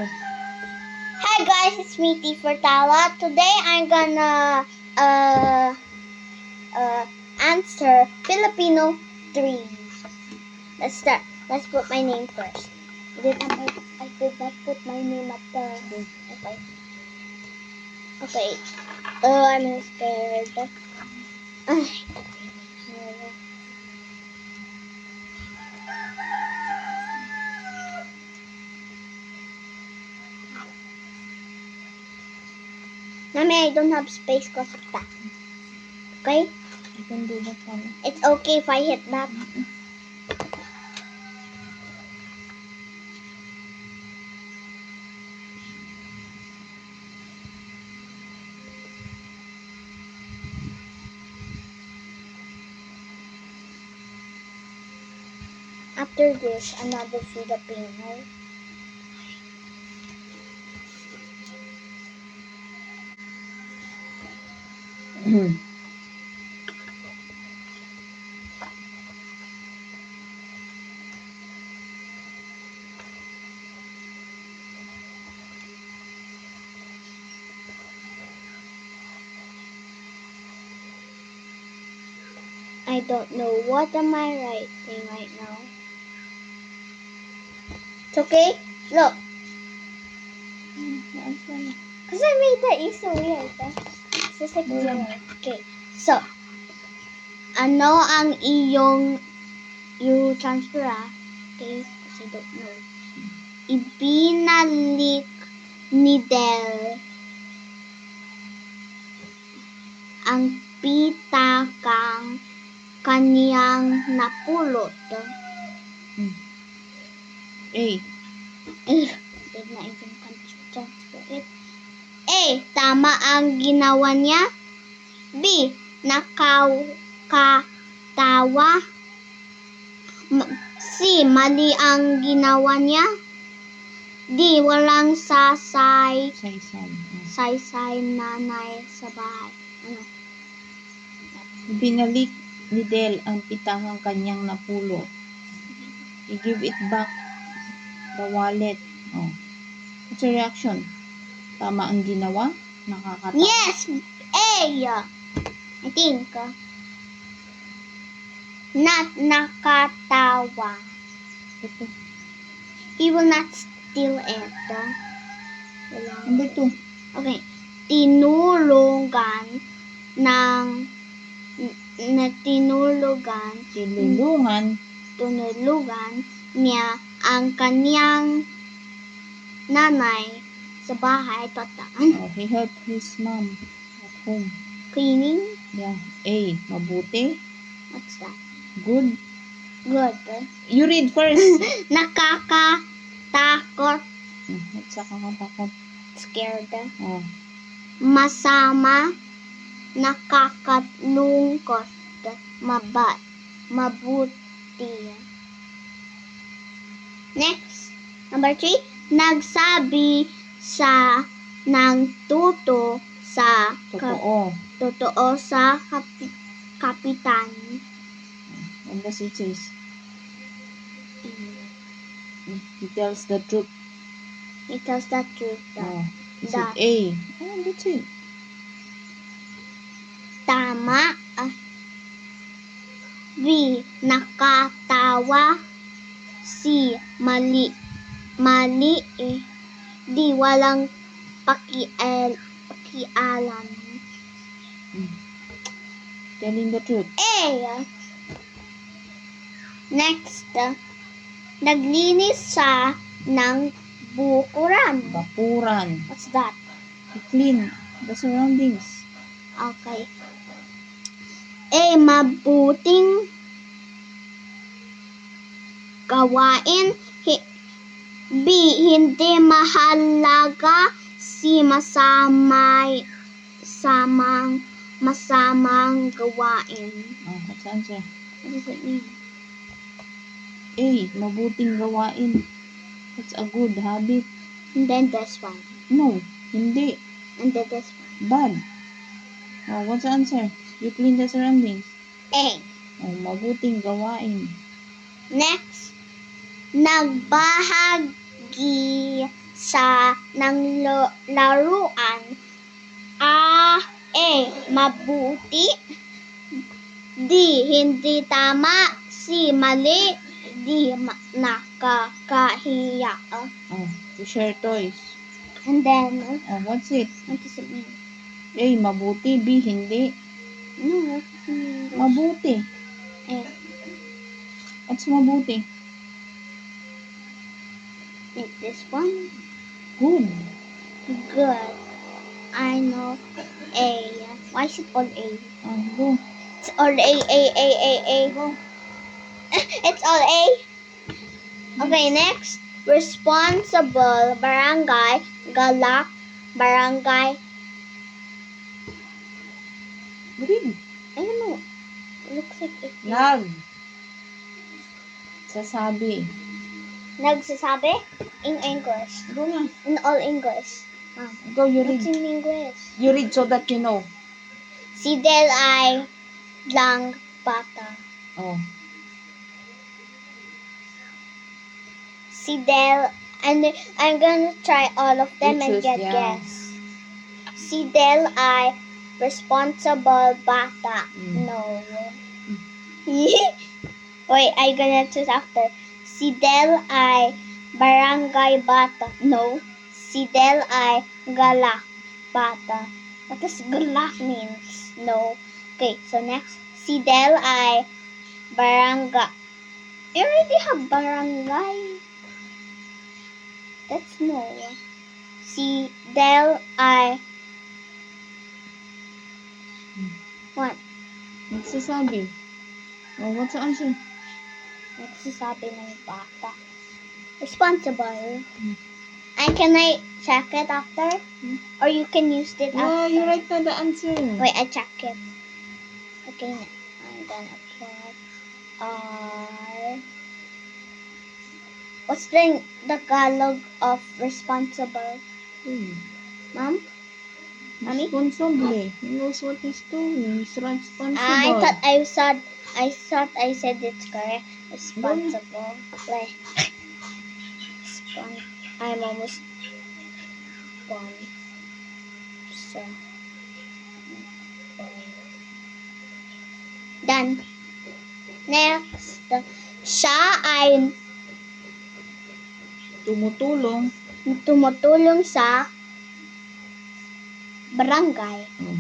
Oh. Hi guys, it's me T for Tala. Today I'm gonna answer Filipino 3. Let's start. Let's put my name first. I did not put my name at the okay. Okay. Oh, I'm scared. Ay. Mommy, I don't have space because of that. Okay? You can do that one. It's okay if I hit that. After this, another Filipino. I don't know what am I writing right now. It's okay? Look. Because I made that you so weird. It's just like zero. Okay. So, ano ang iyong you transfer Okay? Kasi I don't know. Ibinalik ni Del ang pitakang kaniyang napulot. A. Did not even transfer it. A. Tama ang ginawa niya. B. Nakakatawa. C. Mali ang ginawa niya. D. Walang saysay nanay sa bahay. Ano? Binalik ni Del ang pitakang kanyang napulot. He give it back the wallet. Oh. What's your reaction? Tama ang ginawa? Nakakatawa? Yes! A! I think. Not nakatawa. Ito. He will not steal it. Number 2. Okay. Tinulungan niya ang kaniyang nanay sa bahay. Oh, he helped his mom at home. Cleaning. Yeah. A. Mabuti. What's that? Good. Good. You read first. Nakakatakot. What's nakakatakot? Scared. Oh. Masama. Nakakalungkot. Mabuti. Next. Number 3. Nagsabi sa ng totoo sa kapitan. What does it say? He tells the truth. He tells the truth. Oh. Is it A? Oh, that's it. Tama. B. Nakatawa. C. Mali. D. Walang pakialam. Telling the truth. A. Next. Naglinis siya ng Bakuran. What's that? To clean the surroundings. Okay. A. Mabuting gawain. B. Hindi mahalaga. C. Masamang gawain. Oh, what's the answer? What does it mean? A. Mabuting gawain. That's a good habit. And then this one. No, hindi. And then this one. Bad. Oh, what's the answer? You clean the surroundings. A. Oh, mabuting gawain. Next. Nagbahagi sa laruan? A. Mabuti. D. Hindi tama. C. Mali. D. Nakakahiya. Oh, to share toys. And then, Oh, what's it? what does it mean? A, mabuti. B, hindi. No, Mabuti. eh, What's mabuti? like this one. Good. Good. I know A. Why is it all A? Go. It's all A. Go. It's all A. Okay, next. Responsible. Barangay. Galak. Barangay. Read. I don't know. It looks like it. Sasabi. Nagsasabi? In English. Go na. In all English. Go, you What's read. in English? You read so that you know. Si Del ay lang bata. Oh. Si Del, and I'm gonna try all of them You and choose, get yeah. guess. Si Del ay responsible bata. Mm. No. Wait, I'm gonna choose after. Si Del ay barangay bata. No. Si Del ay galak bata. What does galak means? No. Okay, so next. Si Del ay barangay. You already have barangay. That's no. Si Del ay what? Nagsasabi. Oh, what's the answer? Nagsasabi ng bata. Responsible. Hmm. And can I check it after? Or you can use it Yeah, after? you write down the answer. Wait, I check it. Okay, I'm gonna put R. What's the Tagalog of responsible? Mom? Mommy? Responsable. He knows what he's doing. He's responsible. I thought I said it's correct. Responsible. Like I'm almost done. So done. Next, siya ay tumutulong sa barangay. Oh.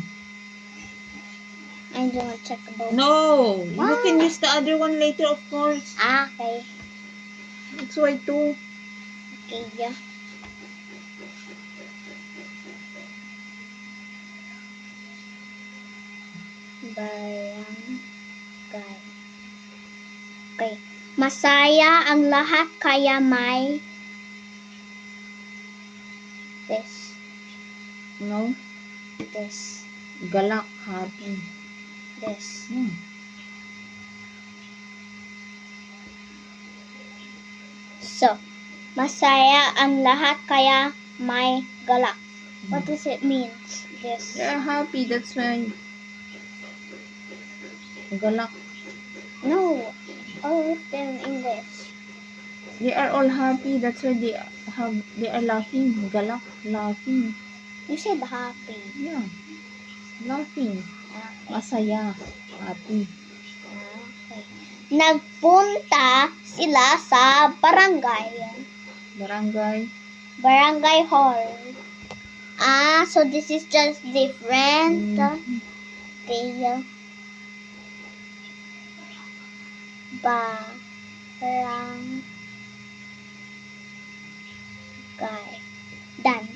I'm gonna check about. No, you What? can use the other one later, of course. Okay. That's why too. Okay, yeah. Barangay. Okay. Masaya ang lahat kaya may this. No, This. galak, happy. This. So, masaya ang lahat kaya may galak. What does it mean? This. They're happy, that's why. Galak. No. All of them English. They are all happy, that's why they are laughing. Galak, laughing. You said happy. Yeah, laughing. Okay. Masaya, happy. Okay. Nagpunta sila sa barangay. Barangay hall. So this is just different. Okay. Barangay. Done.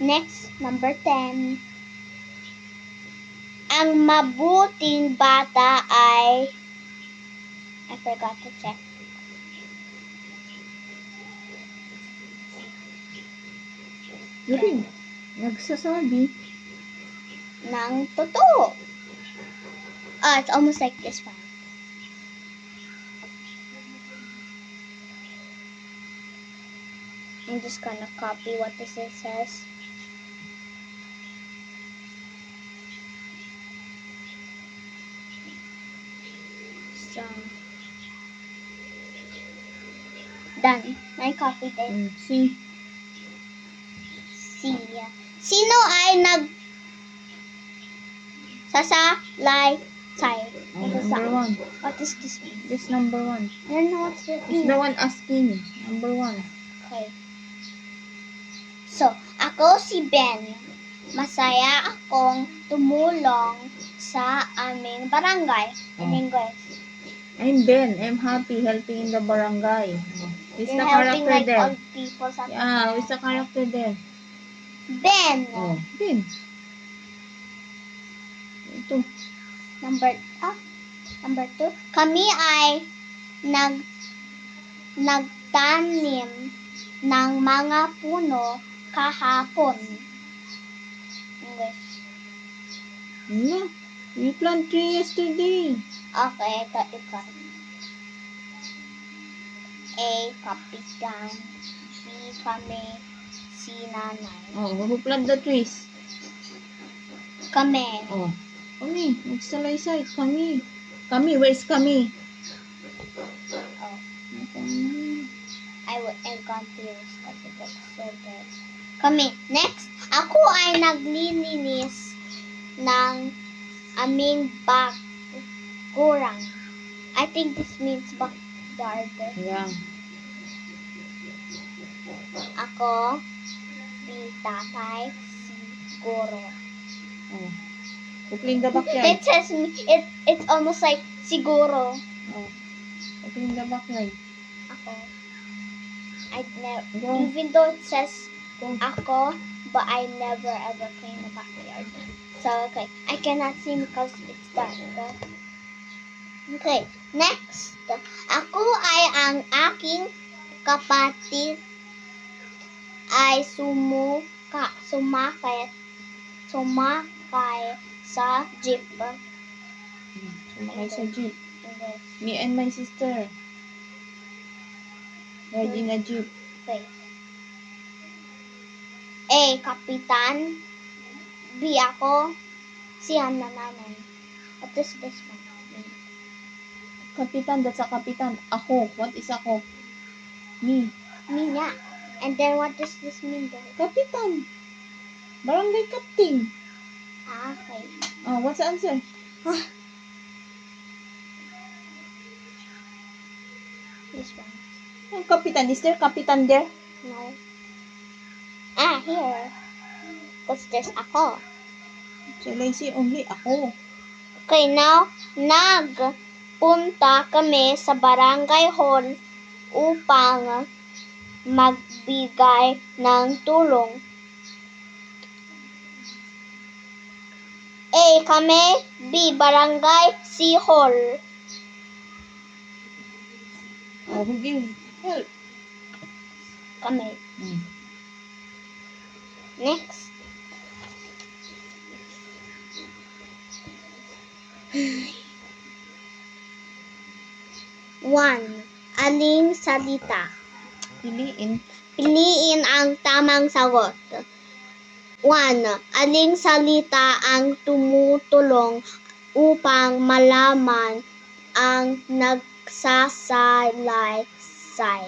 Next, number 10. Ang mabuting bata ay I forgot to check. Yun, nagsasabi. Ng totoo. It's almost like this one. I'm just gonna copy what this says. So, done. I copied it. See? Yeah. Sino ay sasalaysay? Oh, number 1. What does this mean? This number 1. I don't know what's it It's mean. the one asking. Number 1. Okay. So, ako si Ben. Masaya akong tumulong sa aming barangay. In Oh. English. I'm Ben. I'm happy helping in the barangay. Oh. Who's You're the helping character like there? old people. Something Yeah, like who's the that. character there? Ben. Oh, Ben. Ito. Number 2. Kami ay nagtanim ng mga puno kahapon. English. Yeah. We planted tree yesterday. Okay, ito. A, kapitan. B, kami. C, nanay. Oh, who planted the trees? Kami. Oh. Kami. Magsalaysay. Kami. Kami. Where's kami? Oh, Kami. I'm confused kasi that's so bad. Kami. Next, ako ay naglilinis ng aming bakuran. I think this means backyard. Yeah. Ako, si tatay, si guro. Oh. Who clean the backyard? It says it's almost like siguro. Oh. Who clean the backyard? Ako. I never, Go. even though it says Go. ako, but I never ever clean the backyard. So, okay. I cannot see because it's dark. Okay. Next. Ako ay ang aking kapatid ay sumakay sa jeep. Sumakay sa jeep. Okay. Me and my sister. Ride in a jeep. Okay. A, kapitan. B, ako. C, ang nanay. What is this one? Kapitan, that's a kapitan. Ako. What is ako? Me. Me nga. And then what does this mean then? Kapitan. Barangay captain. Okay. Oh, what's the answer? This one. Oh, kapitan. Is there kapitan there? No. Here. What's this? Ako. So, lazy only ako. Okay, now, nagpunta kami sa barangay hall upang magbigay ng tulong. A, kami. B, barangay. C, hall. Oh, who give help? Kami. Next. One. Aling salita? Piliin. Piliin ang tamang sagot. 1. Aling salita ang tumutulong upang malaman ang nagsasalaysay?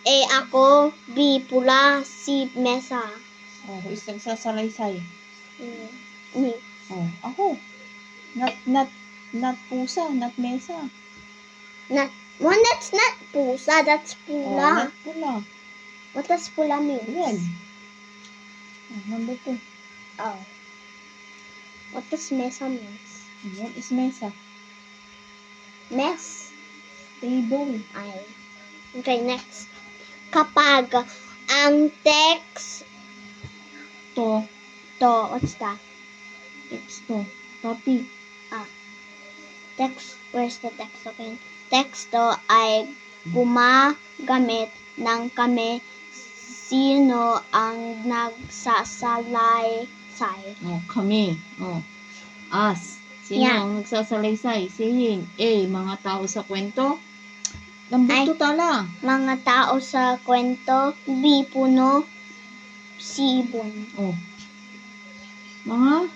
A, ako. B, pula. C, mesa. Oh, who is nagsasalaysay? Me. Oh, ako. Not pusa, not mesa. One, that's not pusa, that's Oh, pula. not pula. What does pula mean? Red. Oh, number 2. Oh. What does mesa mean? What is mesa? Mess. Table. Ay. Okay, next. Kapag ang text To. what's that? Texto. Topic. Text, where's the text? Okay. Texto ay gumagamit ng kami. Sino ang nagsasalaysay? Oh, kami. Oh. Us. Sino Yeah. ang nagsasalaysay? Saying. A, mga tao sa kwento. Number Ay. 2 tala. Mga tao sa kwento. B, puno. C, ibon. Oh. Mga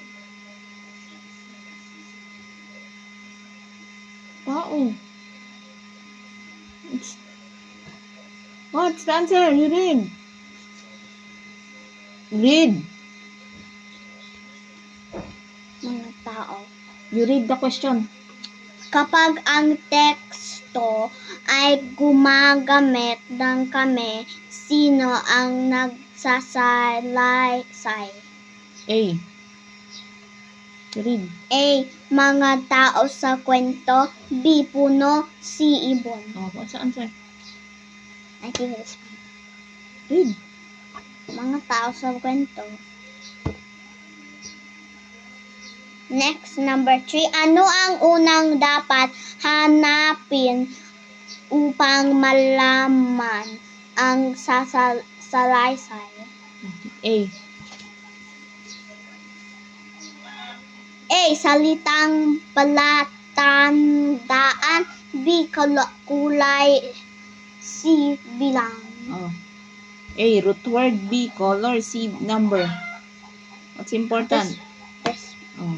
tao. What's the answer? You read. Read. Mga tao. You read the question. Kapag ang teksto ay gumagamit ng kami, sino ang nagsasalaysay? A. Read. A. Mga tao sa kwento. B. Puno. C. Ibon. Oh, what's the answer? I think it's Read. mga tao sa kwento. Next, number 3. Ano ang unang dapat hanapin upang malaman ang salaysay? A. A. Salitang palatandaan. B. Kulay. C. Bilang. Oh. A. Root word. B. Color. C. Number. What's important? This. Oh.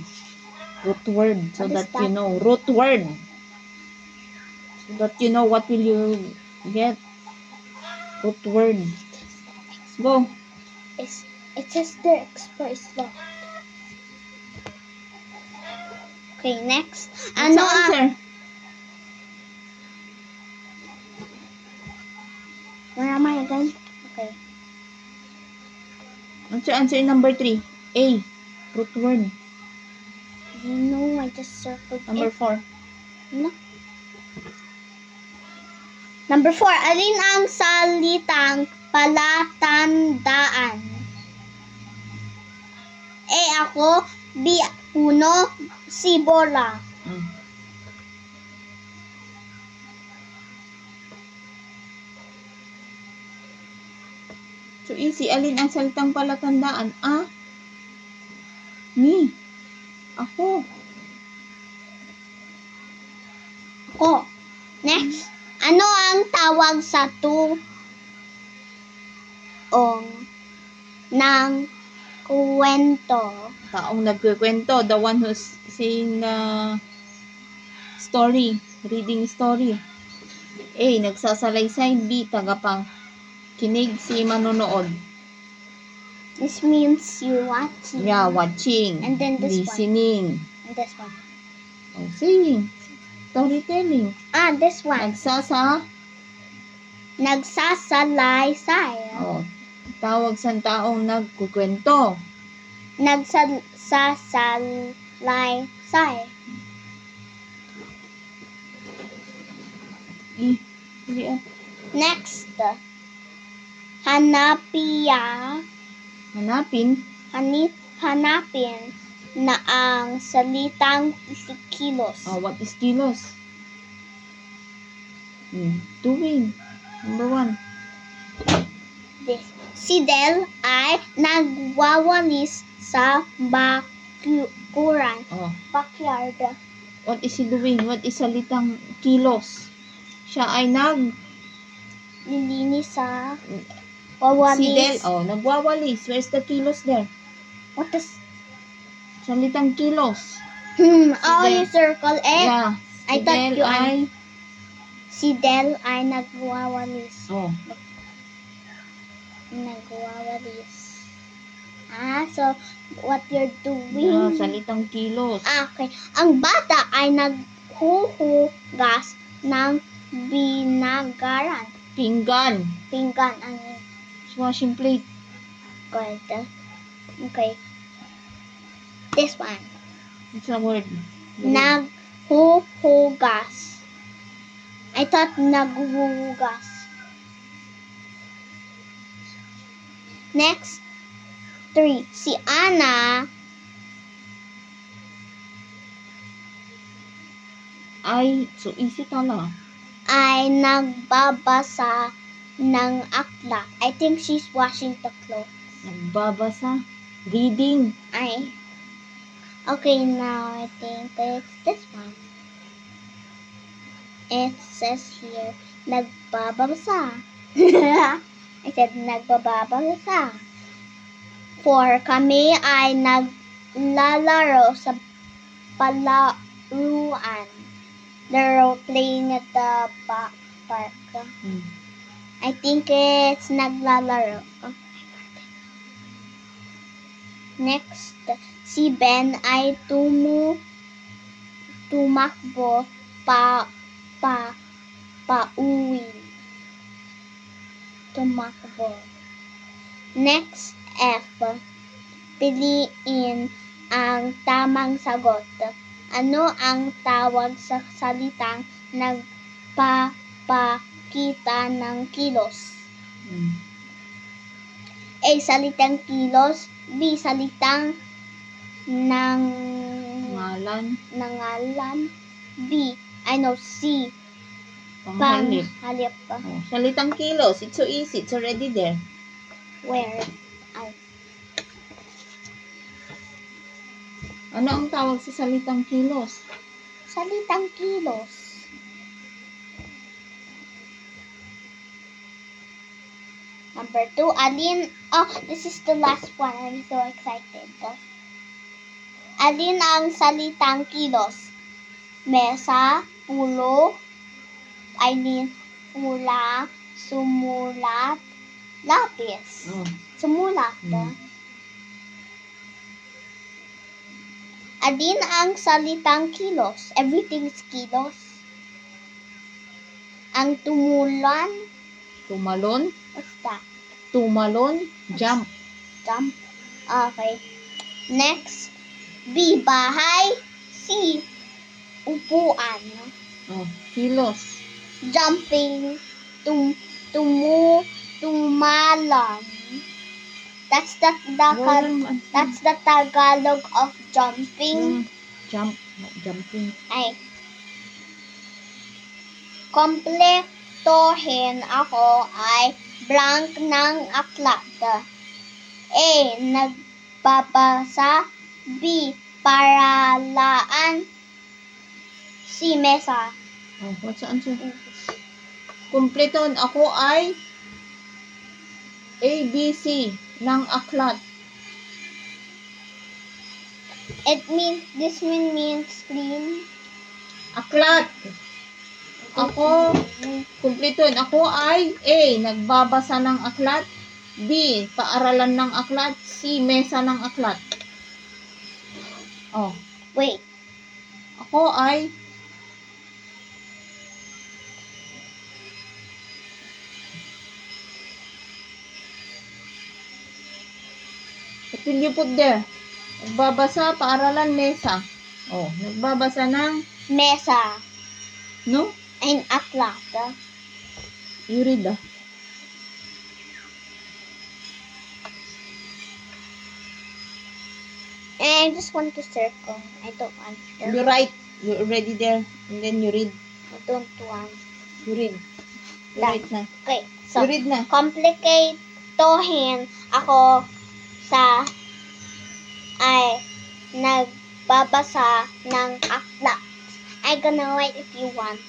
Root word. So What is that you that? know. Root word. So that you know what will you get. Root word. Go. It says the express law. Okay, next. What's the answer? Where am I again? Okay. What's your answer in number 3? A. Root word. No, I just circled Number it. 4. No. Number 4. Alin ang salitang palatandaan? A. Ako. B. Puno. C. Bola. Mm. So easy. Alin ang salitang palatandaan? A. Me. Ako. Ako. Next. Ano ang tawag sa tuong ng kwento? Taong nagkukwento. The one who's saying the story. Reading story. A. Nagsasalaysay. B. Tagapakinig. C. Manonood. This means you watching. Yeah, watching. And then this one. listening. And this one. Oh, saying. Storytelling. This one. Nagsasalaysay. Oh, tawag sa taong nagkukwento. Nagsasalaysay. Huli up. Next. Hanapin na ang salitang kilos. Oh, what is kilos? Doing. Number 1. Si Del ay nagwawalis sa bakuran. Oh, Backyard. what is he doing? What is salitang kilos? Siya ay Nilinis sa Si wawalis. Del, nagwawalis. Where's the kilos there? What is... Salitang kilos. You Del. circle it. Yeah. I Si thought Del you ay... Si Del ay nagwawalis. Oh, Nagwawalis. So what you're doing? yeah, salitang kilos. Okay. Ang bata ay naghuhugas ng binagaran. Pinggan. Pinggan ang Washing plate. good. Okay. This one. What's the word? Naghuhugas. I thought naghuhugas. Next. 3. Si Ana Ay, so easy tala. ay nagbabasa ng aklat. I think she's washing the clothes. Nagbabasa. Reading. Okay, now I think it's this one. It says here, nagbabasa. I said nagbabasa. 4. Kami ay naglalaro sa palaruan. They're playing at the park. I think it's naglalaro. Next, si Ben ay tumakbo pauwi. Tumakbo. Next, F. Piliin ang tamang sagot. Ano ang tawag sa salitang nagpapakita ng kilos? A. Salitang kilos. B. Salitang Ngalan. nangalan. B. C. Panghalip. Panghalip. Oh, salitang kilos. It's so easy. It's already there. Where? Ano ang tawag sa salitang kilos? Salitang kilos. Number 2, this is the last one. I'm so excited. Alin ang salitang kilos? Mesa, pulo, pula, sumulat, lapis. Oh. Sumulat. Alin ang salitang kilos? Everything's kilos. Ang tumulan. Tumalon. What's that? Tumalon. Jump. Jump. Okay. Next. B. Bahay. C. Upuan. Oh, kilos. Jumping. Tumalan. That's the Tagalog of jumping. Jump. Jumping. Ay. Kompletohin ako ay blank ng aklat. A. Nagbabasa. B. Paralaan. C. Mesa. Oh, what's the answer? Kumpleton ako ay A, B, C ng aklat. This means clean. Aklat. Ako, kumpleton ako ay A, nagbabasa ng aklat. B, paaralan ng aklat. C, mesa ng aklat. Oh, Wait. ako ay what will you put there? Nagbabasa, paaralan, mesa. Oh, nagbabasa ng Mesa. no? And aklat. You read And I just want to circle. I don't want to. You write. You're already there. And then you read. I don't want. You read. You Done. write na. Okay. So, You read na. kompliketohin ako sa ay nagbabasa ng aklat. I'm gonna write if you want.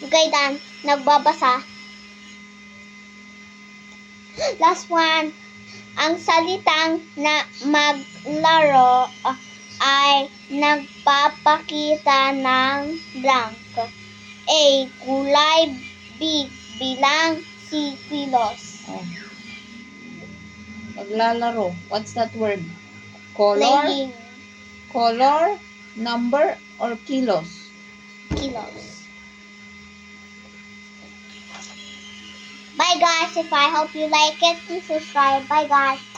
Okay, done. Nagbabasa. Last one. Ang salitang na maglaro ay nagpapakita ng blank. A. Kulay. B. Bilang. C. Kilos. Oh. Maglalaro. What's that word? Color? Playing. Color, number, or kilos? Kilos. Bye guys. If I hope you like it, please subscribe. Bye guys.